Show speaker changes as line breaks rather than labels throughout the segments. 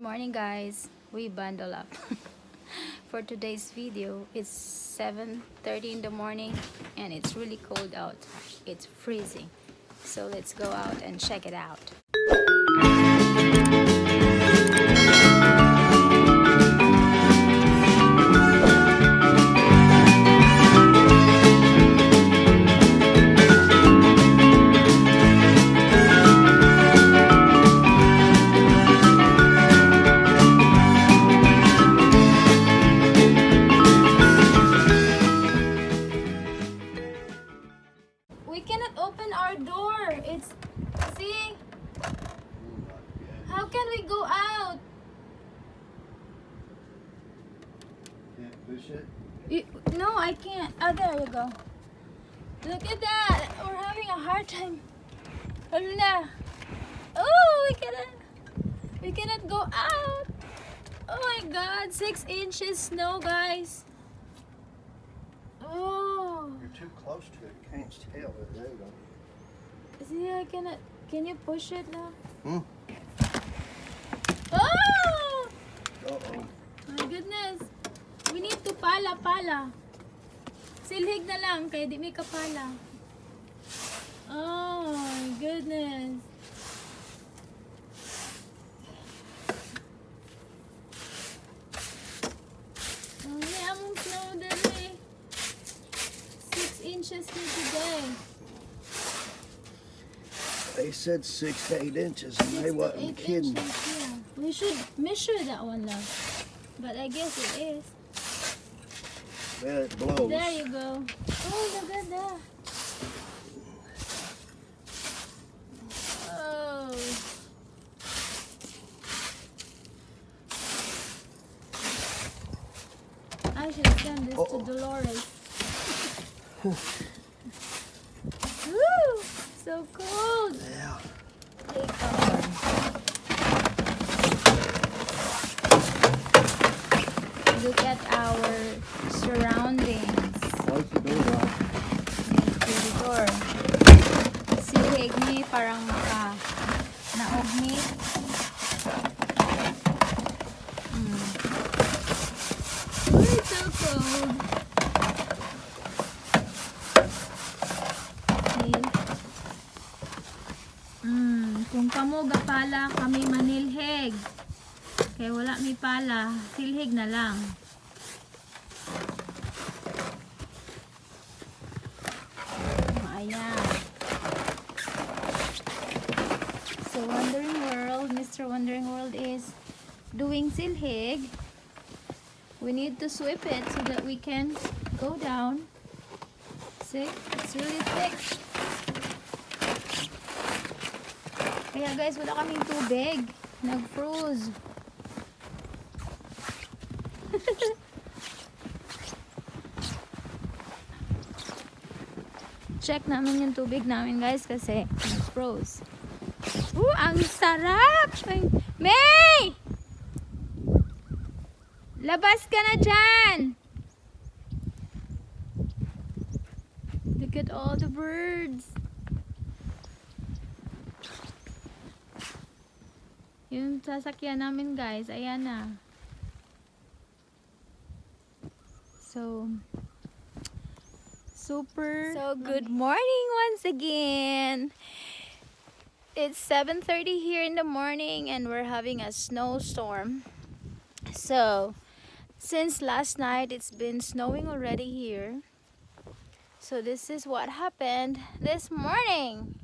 Morning guys, we bundle up for today's video. It's 7:30 in the morning and it's really cold out. It's freezing, so let's go out and check it out. We cannot open our door. It's, see? How can we go out?
Can't push it?
No, I can't. Oh, there you go. Look at that. We're having a hard time. Hala. Oh, we cannot go out. Oh my God, 6 inches snow, guys. Oh.
You're too close to it. You can't tell it. There you go.
See, I cannot. Can you push it now? Oh!
Uh-oh.
My goodness. We need to pala. Silhig na lang, kaya di may kapala. Oh my goodness. Oh, may among snow din eh. 6 inches here today.
They said 6 to 8 inches, and they
6 to
wasn't
8
kidding.
inches, yeah. We should measure that one now. But I guess it is.
Yeah, it blows.
There you go. Oh, look at that. Oh. I should send this to Dolores. Woo! So cold.
Yeah.
Look at our surroundings.
Close the door off.
The door. Sihig ni parang naog ni. Oh, it's so cold. See? Kung kamo gapala kami manilhig. Kaya wala mi pala, silhig na lang. Ayan. So Mr. Wandering World is doing silhig. We need to sweep it so that we can go down. See, it's really thick. Kaya guys, wala kaming tubig. Nag-froze. Check namin yung tubig namin guys kasi nag-froze. Ang sarap! May! Labas ka na dyan! Look at all the birds. Yung sasakyan namin guys, ayan na. So good morning once again. It's 7:30 here in the morning and we're having a snowstorm. So since last night it's been snowing already here. So this is what happened this morning.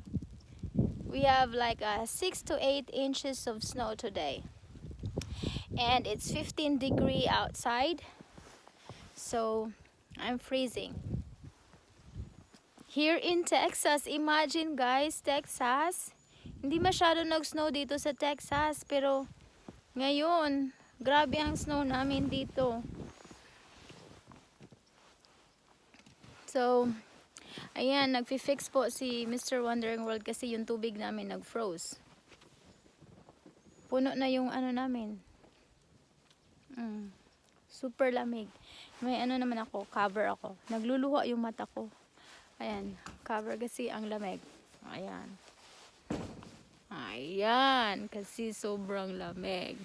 We have like 6 to 8 inches of snow today. And it's 15 degrees outside. So I'm freezing. Here in Texas, imagine guys, Texas, hindi masyado nag-snow dito sa Texas, pero ngayon, grabe ang snow namin dito. So, ayan, nagfi-fix po si Mr. Wandering World kasi yung tubig namin nag-froze. Puno na yung ano namin. Super lamig. May ano naman ako, cover ako. Nagluluha yung mata ko. Ayan, cover kasi ang lamig. Ayan. Ayan, kasi sobrang lamig.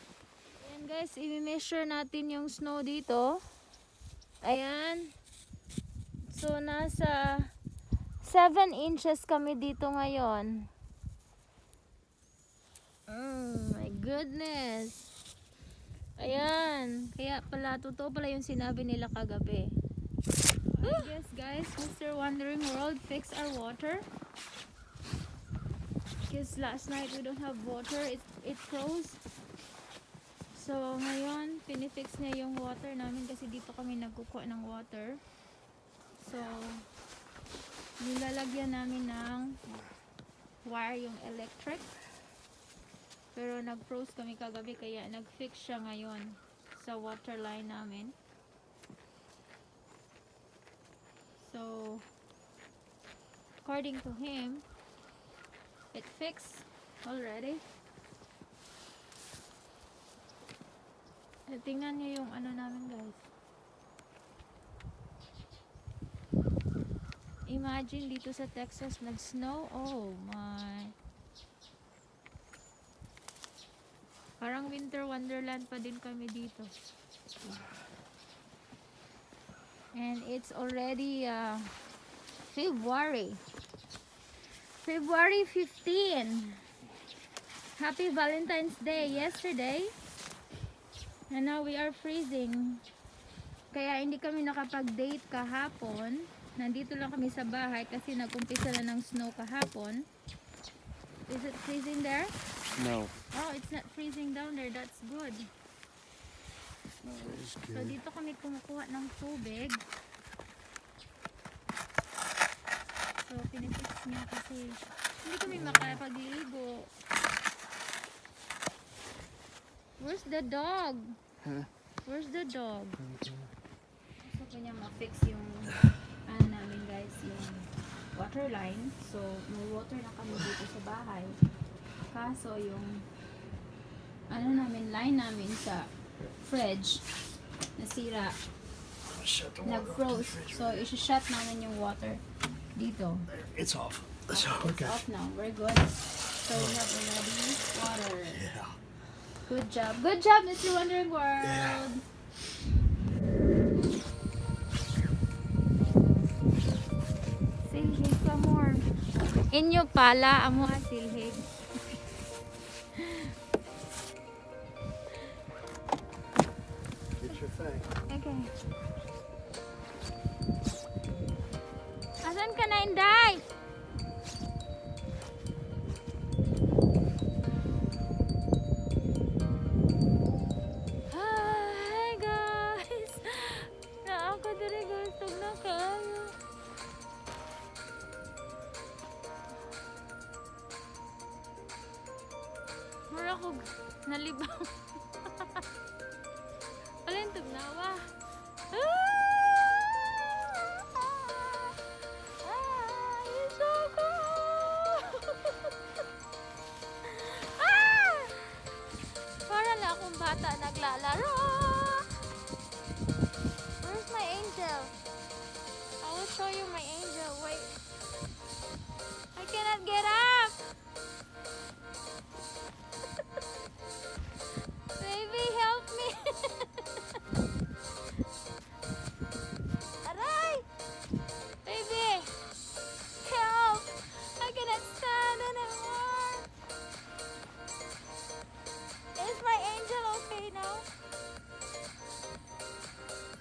Guys, i-measure natin yung snow dito. Ayan. So, nasa 7 inches kami dito ngayon. My goodness. Ayan. Kaya pala, totoo pala yung sinabi nila kagabi. I guess guys, Mr. Wandering World fixed our water. Because last night we don't have water. It froze. So, ngayon, pinifix niya yung water namin kasi dito kami nagkukuha ng water. So, nilalagyan namin ng wire yung electric. Pero nag-froze kami kagabi kaya nag-fix siya ngayon sa water line namin. So, according to him, it fixed already. Tingnan niyo yung ano namin guys. Imagine dito sa Texas nag-snow. Oh my. Parang winter wonderland pa din kami dito. And it's already February 15. Happy Valentine's Day yesterday. And now we are freezing. Kaya hindi kami nakapag-date kahapon. Nandito lang kami sa bahay kasi nag-umpisa na ng snow kahapon. Is it freezing there?
No.
Oh, it's not freezing down there. That's good.
No, it is
So
good.
dito kami kumukuha ng tubig. So pinifix niya kasi hindi kami makapagligo. Where's the dog?
Huh?
Where's the dog? Gusto ko niya ma-fix yung ano namin guys, yung water line. So may water na kami dito sa bahay. Kaso yung ano namin, line namin sa fridge nasira.
Shut the water off the
Nag-froze.
fridge.
So i-shut namin yung water dito.
It's off. It's
It's off now. We're good. So we have already water.
Yeah.
Good job. Good job, Mr. Wondering World.
Yeah.
Silhig pa more. Inyo pala, amo silhig.
Get your thing.
Okay. Asan ka na, Inday? Hi guys! Naaka diri guys, tug na kayo. Mura ko nalibaw. Alin tug nawa? It's so cold! Para na akong bata naglalaro. Where's my angel? I will show you my angel. Wait. I cannot get up. Baby, help me. Aray! Baby! Help! I cannot stand anymore. Is my angel okay now?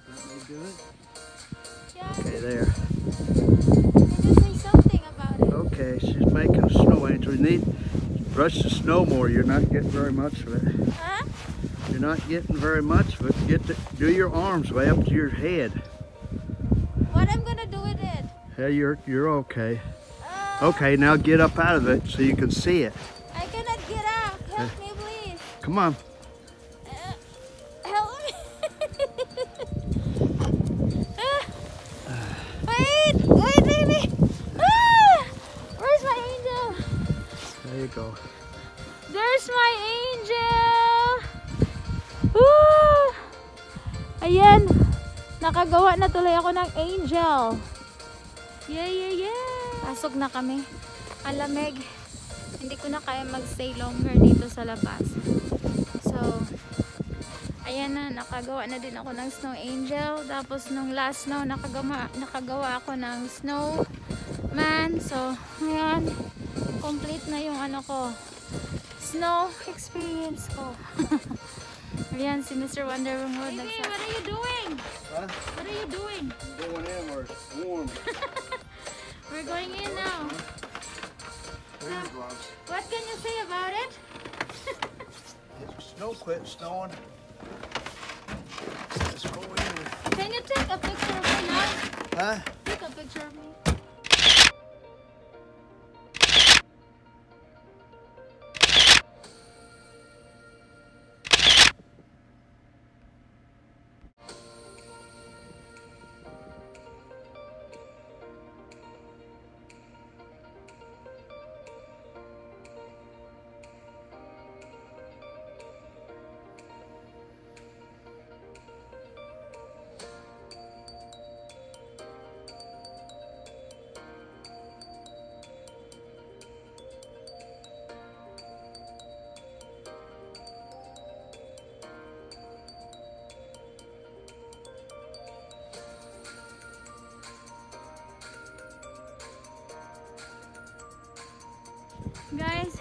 Want me to do it?
Yeah.
Okay, there.
Can you say something about it?
Okay, she's making a snow angel. You need to brush the snow more. You're not getting very much of it.
Huh?
You're not getting very much of it. Do your arms way up to your head.
What I'm gonna do with it?
Hey, you're okay.
Uh,
Okay, now get up out of it so you can see it.
I cannot get up. Help me, please.
Come on.
Help me. Wait, baby. Where's my angel?
There you go.
There's my angel. Woo! Ayan. Nakagawa na tuloy ako ng angel. Yeah. Pasok na kami. Alamig. Hindi ko na kaya mag-stay longer dito sa labas. So, Ayan na, nakagawa na din ako ng snow angel. Tapos nung last snow, nakagawa ako ng snowman. So, ayan, complete na yung ano ko, snow experience ko. Ayan, si Mr. Wonder Woman. Baby, what are you doing?
Huh?
What are you doing?
Going in where it's warm.
We're going in now. What can you say about it?
Snow quit snowing. Let's go in.
Can you take a picture of me now?
Huh?
Take a picture of me. Guys,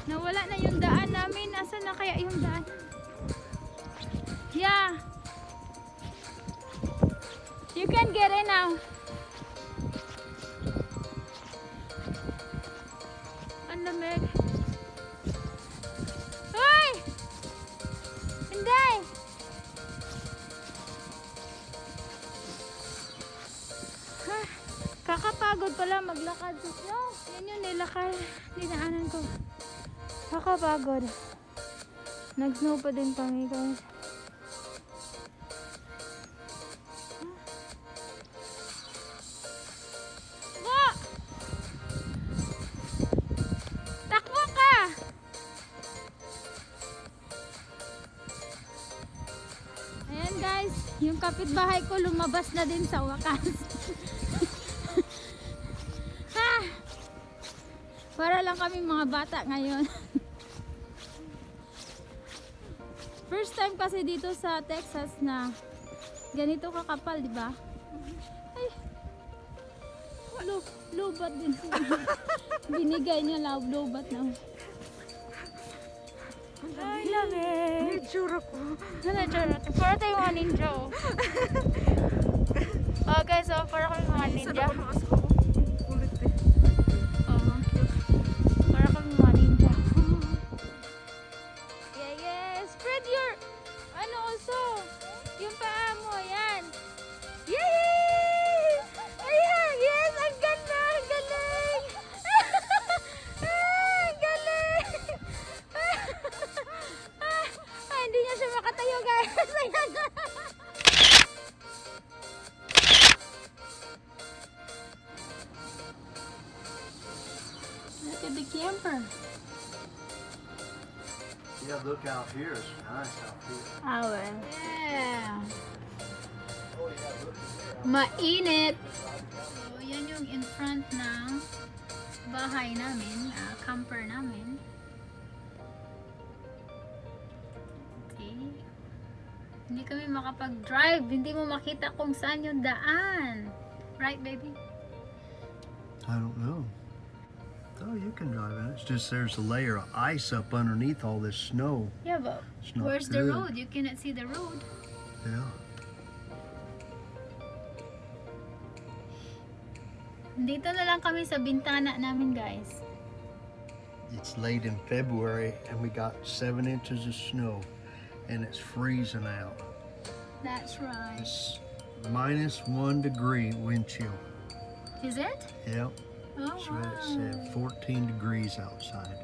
nawala na yung daan namin. Nasaan na kaya yung daan? Yeah. You can get in now. Ang lamig. Hoy! Hindi! Kakapagod pala maglakad sa snow. Yan yung dinaanan ko. Kakapagod. Nag-snow pa din kami, guys. Go! Takbo ka! Ayan, guys. Yung kapitbahay ko lumabas na din sa wakas. Para lang kami mga bata ngayon. First time kasi dito sa Texas na ganito kakapal, di ba? Ay, lubat din. Binigay niya lubat na. Ay, lamig.
Itsura ko.
Ano itsura? Para tayong mga ninja. Okay, so para kami mga ninja.
Kulit eh.
Para kami mga ninja. Yeah. Spread your, also, yung paa mo, yan. Yay! Ayan, yes, ang ganda, ang galing. Ang galing. Hindi niya siya makatayo, guys. Ayan. Look at the camper.
Yeah, look out here. It's nice out here.
Ah, well. Yeah.
Oh, yeah, look here.
Mainit. So, yan yung in front ng bahay namin, camper namin. Okay. Hindi kami makapag-drive. Hindi mo makita kung saan yung daan. Right, baby?
I don't know. Oh, you can drive in it. It's just there's a layer of ice up underneath all this snow.
Yeah, but
It's not
where's the
good.
road? You cannot see the road.
Yeah.
Dito na lang kami sa bintana namin, guys.
It's late in February and we got 7 inches of snow and it's freezing out.
That's right.
It's -1 degree wind chill.
Is it?
Yep.
Oh,
That's what it said. 14 degrees outside.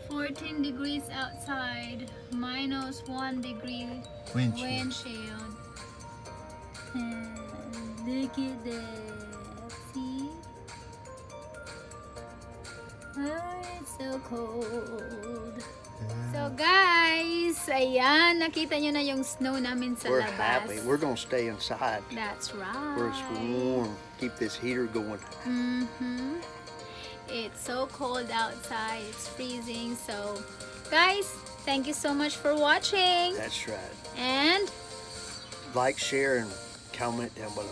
14 degrees outside, -1 degree
Wind chill.
windshield. And look at that. See? Oh, it's so cold. So guys, ayan, nakita nyo na yung snow namin sa
We're
labas.
happy. We're gonna stay inside
That's right.
where it's warm. Keep this heater going.
It's so cold outside. It's freezing. So, guys, Thank you so much for watching.
That's right.
And
Like, share, and comment down below.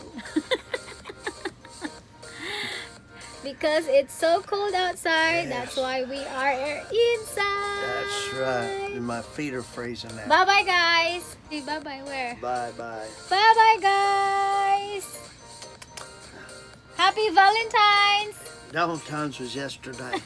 because it's so cold outside,
Yes.
that's why we are inside.
That's right. And my feet are freezing now.
Bye-bye, guys. Hey, bye-bye where?
Bye-bye.
Bye-bye, guys. Happy Valentine's.
Valentine's was yesterday.